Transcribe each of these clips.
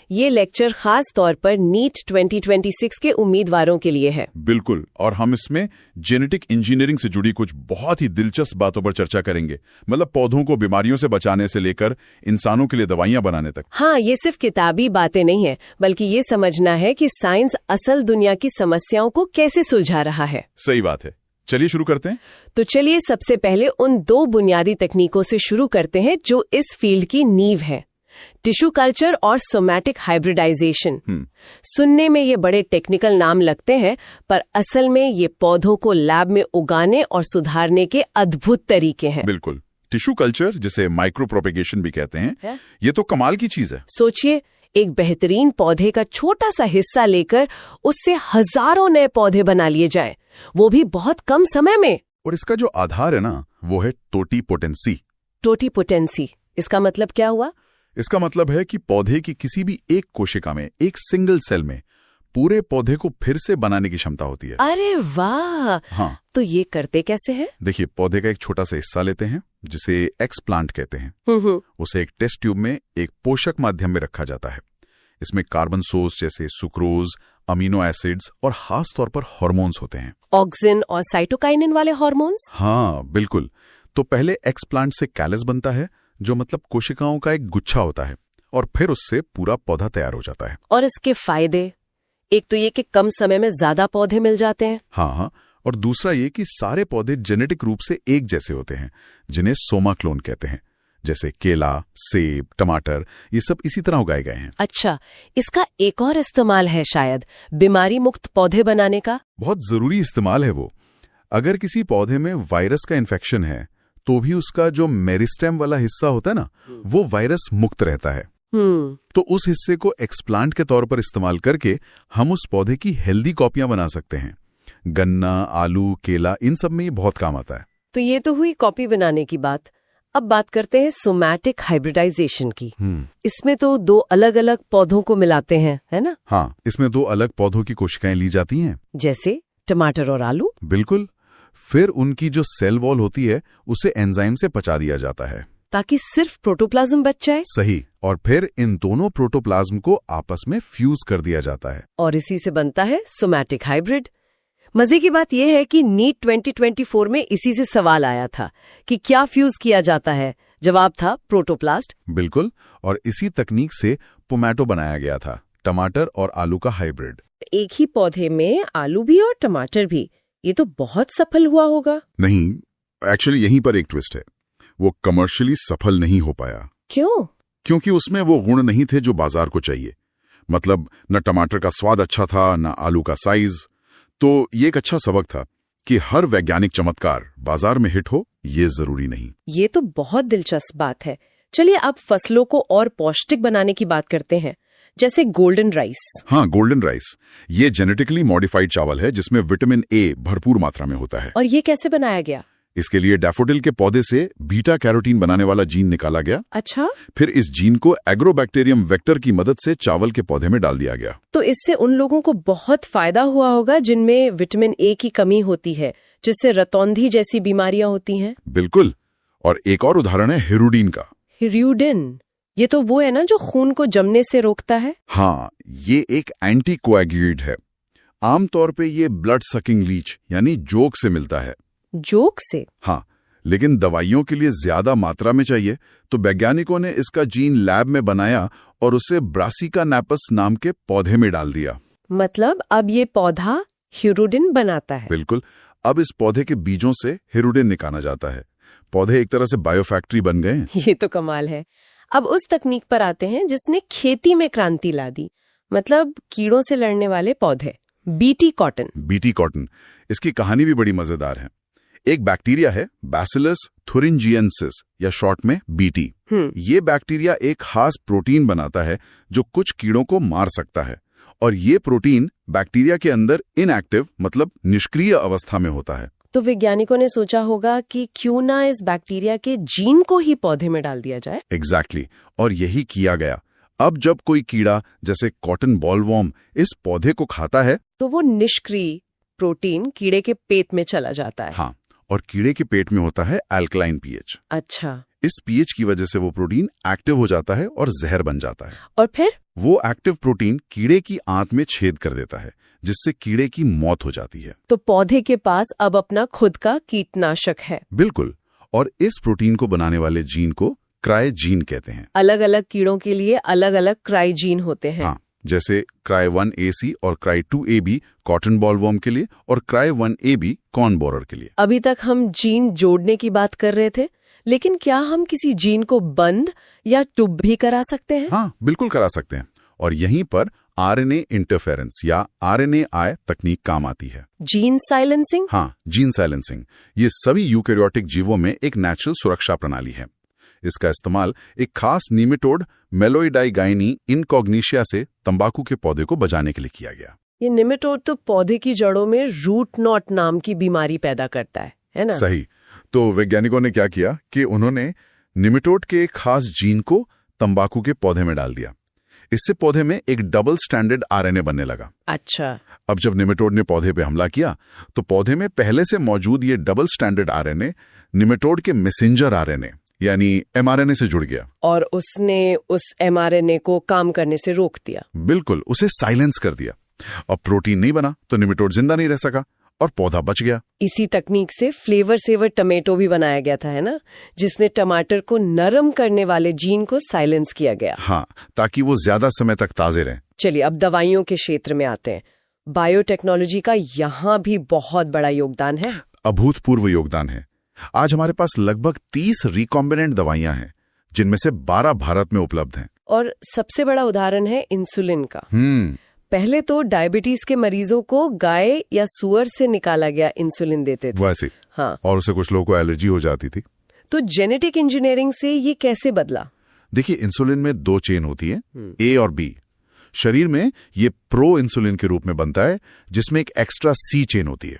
ये लेक्चर खास तौर पर नीट 2026 के उम्मीदवारों के लिए है। बिल्कुल, और हम इसमें जेनेटिक इंजीनियरिंग से जुड़ी कुछ बहुत ही दिलचस्प बातों पर चर्चा करेंगे। मतलब पौधों को बीमारियों से बचाने से लेकर इंसानों के लिए दवाइयां बनाने तक। हाँ, ये सिर्फ किताबी बातें नहीं है, बल्कि ये समझना है कि साइंस असल दुनिया की समस्याओं को कैसे सुलझा रहा है। सही बात है। चलिए शुरू करते हैं। तो चलिए सबसे पहले उन 2 बुनियादी तकनीकों से शुरू करते हैं जो इस फील्ड की नींव है, टिश्यू कल्चर और सोमैटिक हाइब्रिडाइजेशन। सुनने में ये बड़े टेक्निकल नाम लगते हैं, पर असल में ये पौधों को लैब में उगाने और सुधारने के अद्भुत तरीके हैं। बिल्कुल, टिश्यू कल्चर, जिसे माइक्रो प्रोपेगेशन भी कहते हैं, ये तो कमाल की चीज है। सोचिए, एक बेहतरीन पौधे का छोटा सा हिस्सा लेकर उससे हजारों नए पौधे बना लिए जाएं, वो भी बहुत कम समय में। और इसका जो आधार है ना, वो है टोटीपोटेंसी। टोटीपोटेंसी, इसका मतलब क्या हुआ? इसका मतलब है कि पौधे की किसी भी एक कोशिका में, एक सिंगल सेल में पूरे पौधे को फिर से बनाने की क्षमता होती है। अरे वाह! हाँ, तो ये करते कैसे है? देखिए, पौधे का एक छोटा सा हिस्सा लेते हैं, जिसे एक्सप्लांट कहते हैं। उसे एक टेस्ट ट्यूब में एक पोषक माध्यम में रखा जाता है। इसमें कार्बन सोर्स जैसे सुक्रोज, अमीनो एसिड्स और खास तौर पर हार्मोन्स होते हैं। ऑक्सिन और साइटोकाइनिन वाले हार्मोन्स? हाँ बिल्कुल। तो पहले एक्सप्लांट से कैलस बनता है, जो मतलब कोशिकाओं का एक गुच्छा होता है, और फिर उससे पूरा पौधा तैयार हो जाता है। और इसके फायदे? एक तो ये कि कम समय में ज्यादा पौधे मिल जाते हैं। हाँ, और दूसरा ये कि सारे पौधे जेनेटिक रूप से एक जैसे होते हैं, जिन्हें सोमा क्लोन कहते हैं। जैसे केला, सेब, टमाटर, ये सब इसी तरह उगाए गए हैं। अच्छा, इसका एक और इस्तेमाल है शायद, बीमारी मुक्त पौधे बनाने का? बहुत जरूरी इस्तेमाल है वो। अगर किसी पौधे में वायरस का इन्फेक्शन है, तो भी उसका जो मेरिस्टेम वाला हिस्सा होता है ना, वो वायरस मुक्त रहता है। तो उस हिस्से को एक्सप्लांट के तौर पर इस्तेमाल करके हम उस पौधे की हेल्दी कॉपियां बना सकते हैं। गन्ना, आलू, केला, इन सब में ये बहुत काम आता है। तो ये तो हुई कॉपी बनाने की बात। अब बात करते हैं सोमैटिक हाइब्रिडाइजेशन की। इसमें तो 2 अलग अलग पौधों को मिलाते हैं, है ना? हाँ, इसमें 2 अलग पौधों की कोशिकाएं ली जाती हैं। जैसे टमाटर और आलू? बिल्कुल। फिर उनकी जो सेल वॉल होती है, उसे एंजाइम से पचा दिया जाता है, ताकि सिर्फ प्रोटोप्लाज्म बच जाए। सही। और फिर इन दोनों प्रोटोप्लाज्म को आपस में फ्यूज कर दिया जाता है, और इसी से बनता है सोमैटिक हाइब्रिड। मजे की बात यह है कि नीट 2024 में इसी से सवाल आया था कि क्या फ्यूज किया जाता है। जवाब था प्रोटोप्लास्ट। बिल्कुल, और इसी तकनीक से पोमैटो बनाया गया था, टमाटर और आलू का हाइब्रिड। एक ही पौधे में आलू भी और टमाटर भी, ये तो बहुत सफल हुआ होगा। नहीं, एक्चुअली यहीं पर एक ट्विस्ट है। वो कमर्शियली सफल नहीं हो पाया। क्यों? क्योंकि उसमें वो गुण नहीं थे जो बाजार को चाहिए। मतलब न टमाटर का स्वाद अच्छा था, न आलू का साइज। तो ये एक अच्छा सबक था कि हर वैज्ञानिक चमत्कार बाजार में हिट हो, ये जरूरी नहीं। ये तो बहुत दिलचस्प बात है। चलिए अब फसलों को और पौष्टिक बनाने की बात करते हैं, जैसे गोल्डन राइस। हाँ, गोल्डन राइस, ये जेनेटिकली मॉडिफाइड चावल है जिसमें विटामिन ए भरपूर मात्रा में होता है। और ये कैसे बनाया गया? इसके लिए डैफोडिल के पौधे से बीटा कैरोटीन बनाने वाला जीन निकाला गया। अच्छा। फिर इस जीन को एग्रोबैक्टीरियम वेक्टर की मदद से चावल के पौधे में डाल दिया गया। तो इससे उन लोगों को बहुत फायदा हुआ होगा जिनमें विटामिन ए की कमी होती है, जिससे रतौंधी जैसी बीमारियां होती हैं। बिल्कुल। और एक और उदाहरण है हिरुडीन का। हिरुडिन, ये तो वो है ना जो खून को जमने से रोकता है? हाँ, ये एक एंटी कोएगुलेंट है। आमतौर पे ये ब्लड सकिंग लीच यानी जोक से मिलता है। जोक से? हाँ, लेकिन दवाइयों के लिए ज्यादा मात्रा में चाहिए, तो वैज्ञानिकों ने इसका जीन लैब में बनाया और उसे ब्रासिका नैपस नाम के पौधे में डाल दिया। मतलब अब ये पौधा हिरुडिन बनाता है? बिल्कुल। अब इस पौधे के बीजों से हिरुडिन निकाला जाता है। पौधे एक तरह से बायोफैक्ट्री बन गए। ये तो कमाल है। अब उस तकनीक पर आते हैं जिसने खेती में क्रांति ला दी, मतलब कीड़ों से लड़ने वाले पौधे, बीटी कॉटन। बीटी कॉटन, इसकी कहानी भी बड़ी मजेदार है। एक बैक्टीरिया है बैसिलस थुरिंजिएंसिस, या शॉर्ट में बीटी। ये बैक्टीरिया एक खास प्रोटीन बनाता है जो कुछ कीड़ों को मार सकता है, और ये प्रोटीन बैक्टीरिया के अंदर इनएक्टिव मतलब निष्क्रिय अवस्था में होता है। तो वैज्ञानिकों ने सोचा होगा कि क्यों ना इस बैक्टीरिया के जीन को ही पौधे में डाल दिया जाए। एग्जैक्टली, और यही किया गया। अब जब कोई कीड़ा जैसे कॉटन बॉलवॉर्म इस पौधे को खाता है, तो वो निष्क्रिय प्रोटीन कीड़े के पेट में चला जाता है। हाँ, और कीड़े के पेट में होता है अल्कलाइन पीएच। अच्छा। इस पीएच की वजह से वो प्रोटीन एक्टिव हो जाता है और जहर बन जाता है। और फिर वो एक्टिव प्रोटीन कीड़े की आंत में छेद कर देता है, जिससे कीड़े की मौत हो जाती है। तो पौधे के पास अब अपना खुद का कीटनाशक है। बिल्कुल। और इस प्रोटीन को बनाने वाले जीन को क्राइजीन कहते हैं। अलग अलग कीड़ों के लिए अलग अलग क्राइजीन होते हैं। हाँ, जैसे क्राई1AC और क्राई2AB कॉटन बॉलवर्म के लिए और क्राई1AB कॉर्न बोरर के लिए। अभी तक हम जीन जोड़ने की बात कर रहे थे, लेकिन क्या हम किसी जीन को बंद या टुब भी करा सकते हैं? हाँ, बिल्कुल करा सकते हैं। और यहीं पर आरएनए इंटरफेरेंस या RNAi तकनीक काम आती है। Gene silencing? हाँ, जीन साइलेंसिंग। ये सभी यूकैरियोटिक जीवों में एक नेचुरल सुरक्षा प्रणाली है। इसका इस्तेमाल एक खास नीमेटोड मेलोइडाइगाइनी इनकॉग्निशिया से तंबाकू के पौधे को बचाने के लिए किया गया। ये निमेटोड तो पौधे की जड़ों में रूट नॉट नाम की बीमारी पैदा करता है ना? सही। तो वैज्ञानिकों ने क्या किया कि उन्होंने निमेटोड के एक खास जीन को तंबाकू के पौधे में डाल दिया। इससे पौधे में एक डबल स्टैंडर्ड RNA बनने लगा। अच्छा। अब जब निमेटोड ने पौधे पे हमला किया तो पौधे में पहले से मौजूद ये डबल स्टैंडर्ड RNA निमेटोड के मैसेंजर RNA यानी mRNA से जुड़ गया और उसने उस mRNA को काम करने से रोक दिया। बिल्कुल, उसे साइलेंस कर दिया। अब प्रोटीन नहीं बना तो निमेटोड जिंदा नहीं रह सका और पौधा बच गया। इसी तकनीक से फ्लेवर सेवर टमेटो भी बनाया गया था, है ना, जिसने टमाटर को नरम करने वाले जीन को साइलेंस किया गया। हाँ, ताकि वो ज्यादा समय तक ताजे रहें। चलिए अब दवाइयों के क्षेत्र में आते हैं। बायोटेक्नोलॉजी का यहाँ भी बहुत बड़ा योगदान है। अभूतपूर्व योगदान है। आज हमारे पास लगभग 30 रिकॉम्बिनेंट दवाइयां हैं, जिनमें से 12 भारत में उपलब्ध हैं। और सबसे बड़ा उदाहरण है इंसुलिन का। पहले तो डायबिटीज के मरीजों को गाय या सुअर से निकाला गया इंसुलिन देते थे। वैसे हाँ, और उसे कुछ लोगों को एलर्जी हो जाती थी। तो जेनेटिक इंजीनियरिंग से ये कैसे बदला? देखिए, इंसुलिन में 2 चेन होती है, A और B। शरीर में ये प्रो इंसुलिन के रूप में बनता है, जिसमें एक एक्स्ट्रा C चेन होती है।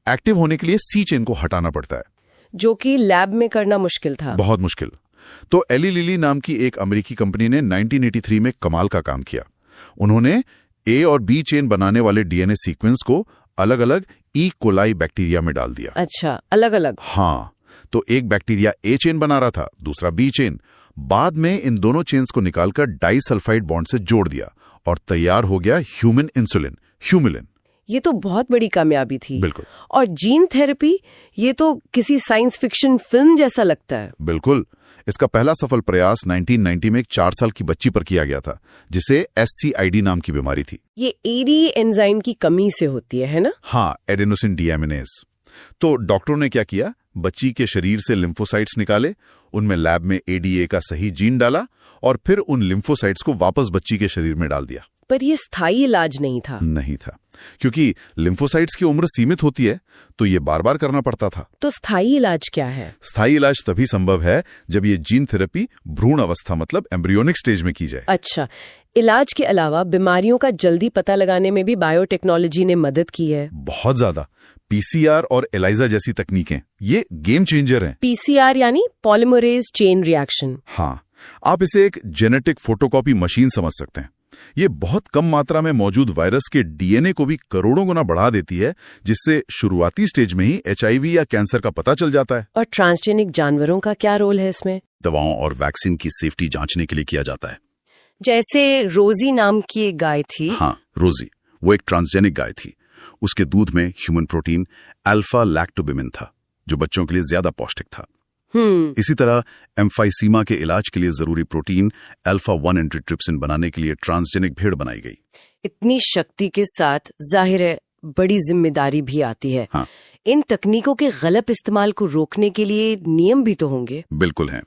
एक्टिव होने के लिए C चेन को हटाना पड़ता है, जो कि लैब में करना मुश्किल था। बहुत मुश्किल। तो एली लिली नाम की एक अमेरिकी कंपनी ने 1983 में कमाल का काम किया। उन्होंने A और B चेन बनाने वाले DNA सीक्वेंस को अलग अलग ई कोलाई बैक्टीरिया में डाल दिया। अच्छा, अलग अलग? हाँ, तो एक बैक्टीरिया A चेन बना रहा था, दूसरा B चेन। बाद में इन दोनों चेन्स को निकालकर डाइसल्फाइड बॉन्ड से जोड़ दिया और तैयार हो गया ह्यूमन इंसुलिन, ह्यूमिलिन। ये तो बहुत बड़ी कामयाबी थी। बिल्कुल। और जीन थेरेपी, ये तो किसी साइंस फिक्शन फिल्म जैसा लगता है। बिल्कुल। इसका पहला सफल प्रयास 1990 में एक 4 साल की बच्ची पर किया गया था, जिसे SCID नाम की बीमारी थी। ये ADE एंजाइम की कमी से होती है ना? हाँ, एडेनोसिन डीएमिनेज। तो डॉक्टरों ने क्या किया, बच्ची के शरीर से लिम्फोसाइट्स निकाले, उनमें लैब में ADA का सही जीन डाला और फिर उन लिम्फोसाइट्स को वापस बच्ची के शरीर में डाल दिया। पर यह स्थायी इलाज नहीं था। नहीं था, क्योंकि लिम्फोसाइट्स की उम्र सीमित होती है, तो ये बार बार करना पड़ता था। तो स्थायी इलाज क्या है? स्थायी इलाज तभी संभव है जब ये जीन थेरेपी भ्रूण अवस्था मतलब एम्ब्रियोनिक स्टेज में की जाए। अच्छा, इलाज के अलावा बीमारियों का जल्दी पता लगाने में भी बायोटेक्नोलॉजी ने मदद की है। बहुत ज्यादा। PCR और एलाइजा जैसी तकनीकें ये गेम चेंजर हैं। PCR यानी पॉलीमरेज चेन रिएक्शन। हाँ, आप इसे एक जेनेटिक फोटोकॉपी मशीन समझ सकते हैं। ये बहुत कम मात्रा में मौजूद वायरस के DNA को भी करोड़ों गुना बढ़ा देती है, जिससे शुरुआती स्टेज में ही HIV या कैंसर का पता चल जाता है। और ट्रांसजेनिक जानवरों का क्या रोल है इसमें? दवाओं और वैक्सीन की सेफ्टी जांचने के लिए किया जाता है। जैसे रोजी नाम की एक गाय थी। हाँ, रोजी, वो एक ट्रांसजेनिक गाय थी। उसके दूध में ह्यूमन प्रोटीन अल्फा लैक्टोबिमिन था, जो बच्चों के लिए ज्यादा पौष्टिक था। इसी तरह एम्फाइसीमा के इलाज के लिए जरूरी प्रोटीन अल्फा-1 एंटीट्रिप्सिन बनाने के लिए ट्रांसजेनिक भेड़ बनाई गई। इतनी शक्ति के साथ जाहिर है बड़ी जिम्मेदारी भी आती है। हाँ। इन तकनीकों के गलत इस्तेमाल को रोकने के लिए नियम भी तो होंगे। बिल्कुल हैं।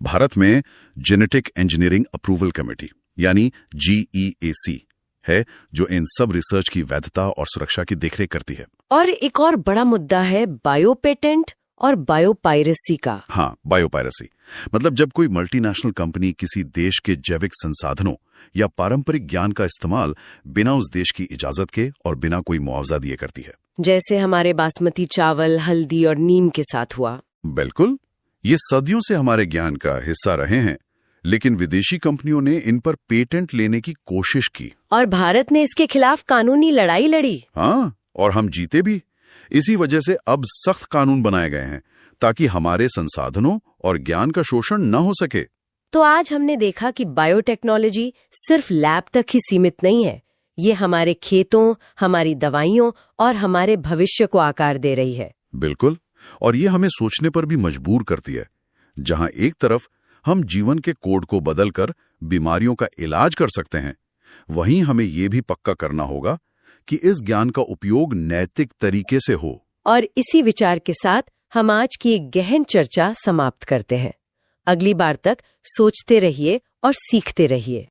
भारत में जेनेटिक इंजीनियरिंग अप्रूवल कमेटी यानी GEAC है, जो इन सब रिसर्च की वैधता और सुरक्षा की देखरेख करती है। और एक और बड़ा मुद्दा है बायोपेटेंट और बायोपायरेसी का। हाँ, बायोपायरेसी मतलब जब कोई मल्टीनेशनल कंपनी किसी देश के जैविक संसाधनों या पारंपरिक ज्ञान का इस्तेमाल बिना उस देश की इजाजत के और बिना कोई मुआवजा दिए करती है। जैसे हमारे बासमती चावल, हल्दी और नीम के साथ हुआ। बिल्कुल, ये सदियों से हमारे ज्ञान का हिस्सा रहे हैं, लेकिन विदेशी कंपनियों ने इन पर पेटेंट लेने की कोशिश की और भारत ने इसके खिलाफ कानूनी लड़ाई लड़ी। हाँ, और हम जीते भी। इसी वजह से अब सख्त कानून बनाए गए हैं ताकि हमारे संसाधनों और ज्ञान का शोषण न हो सके। तो आज हमने देखा कि बायोटेक्नोलॉजी सिर्फ लैब तक ही सीमित नहीं है। ये हमारे खेतों, हमारी दवाइयों और हमारे भविष्य को आकार दे रही है। बिल्कुल, और ये हमें सोचने पर भी मजबूर करती है। जहां एक तरफ हम जीवन के कोड को बदलकर बीमारियों का इलाज कर सकते हैं, वहीं हमें ये भी पक्का करना होगा कि इस ज्ञान का उपयोग नैतिक तरीके से हो। और इसी विचार के साथ हम आज की एक गहन चर्चा समाप्त करते हैं। अगली बार तक सोचते रहिए और सीखते रहिए।